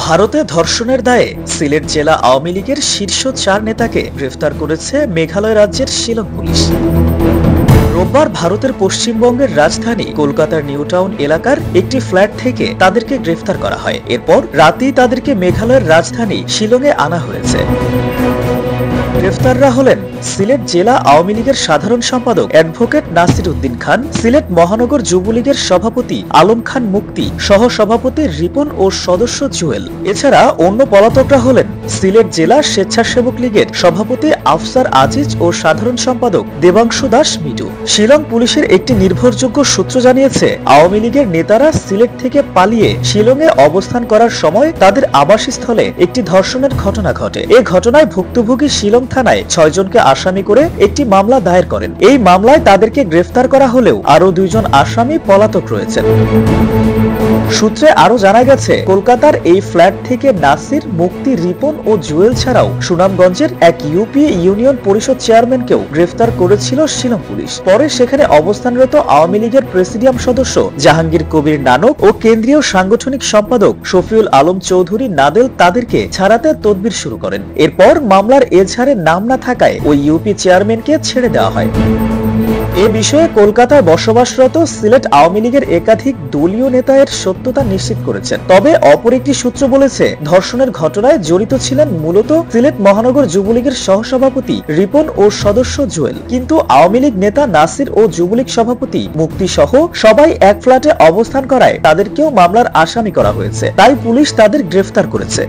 ভারতে ধর্ষণের দায়ে সিলেট জেলা আওয়ামী লীগের শীর্ষ 4 নেতাকে গ্রেফতার করেছে মেঘালয় রাজ্যের শিলং পুলিশ। রোববার ভারতের পশ্চিমবঙ্গের রাজধানী কলকাতার নিউ টাউন এলাকার একটি ফ্ল্যাট থেকে তাদেরকে গ্রেফতার করা হয়। এরপর রাতেই তাদেরকে মেঘালয়ের রাজধানী শিলংয়ে আনা হয়েছে। গ্রেফতাররা হলেন সিলেট জেলা আওয়ামী লীগের সাধারণ সম্পাদক অ্যাডভোকেট নাসির উদ্দিন খান, সিলেট মহানগর যুবলীগের সভাপতি আলম খান মুক্তি, সহ সভাপতি রিপন ও সদস্য জুয়েল। এছাড়া অন্য পলাতকরা হলেন সিলেট জেলা স্বেচ্ছাসেবক লীগের সভাপতি আফসার আজিজ ও সাধারণ সম্পাদক দেবাংশু দাস মিটু। শিলং পুলিশের একটি নির্ভরযোগ্য সূত্র জানিয়েছে, আওয়ামী লীগের নেতারা সিলেট থেকে পালিয়ে শিলংয়ে অবস্থান করার সময় তাদের আবাসস্থলে একটি ধর্ষণের ঘটনা ঘটে। এ ঘটনায় ভুক্তভোগী শিলং থানায় 6 জনকে আসামি করে একটি মামলা দায়ের করেন। এই মামলায় তাদেরকে গ্রেফতার করা হলেও আরো 2 জন আসামি পলাতক রয়েছেন। সূত্রে আরো জানা গেছে, কলকাতার এই ফ্ল্যাট থেকে নাসির, মুক্তি, রিপন ও জুয়েল ছাড়াও সুনামগঞ্জের এক ইউপি ইউনিয়ন পরিষদ চেয়ারম্যানকেও গ্রেফতার করেছিল শিলং পুলিশ। পরে সেখানে অবস্থানরত আওয়ামী লীগের প্রেসিডিয়াম সদস্য জাহাঙ্গীর কবির নানক ও কেন্দ্রীয় সাংগঠনিক সম্পাদক শফিউল আলম চৌধুরী নাদেল তাদেরকে ছাড়াতে তদবির শুরু করেন। এরপর মামলার এজাহারে নাম না থাকায় ওই ইউপি চেয়ারম্যানকে ছেড়ে দেওয়া হয়। এ বিষয়ে কলকাতায় বসবাসরত সিলেট আওয়ামী লীগের একাধিক দলীয় নেতা এর সত্যতা নিশ্চিত করেছেন। তবে অপর একটি সূত্র বলেছে, ধর্ষণের ঘটনায় জড়িত ছিলেন মূলত সিলেট মহানগর যুবলীগের সহসভাপতি রিপন ও সদস্য জুয়েল। কিন্তু আওয়ামী লীগ নেতা নাসির ও যুবলীগ সভাপতি মুক্তি সহ সবাই এক ফ্ল্যাটে অবস্থান করায় তাদেরকেও মামলার আসামি করা হয়েছে। তাই পুলিশ তাদের গ্রেফতার করেছে।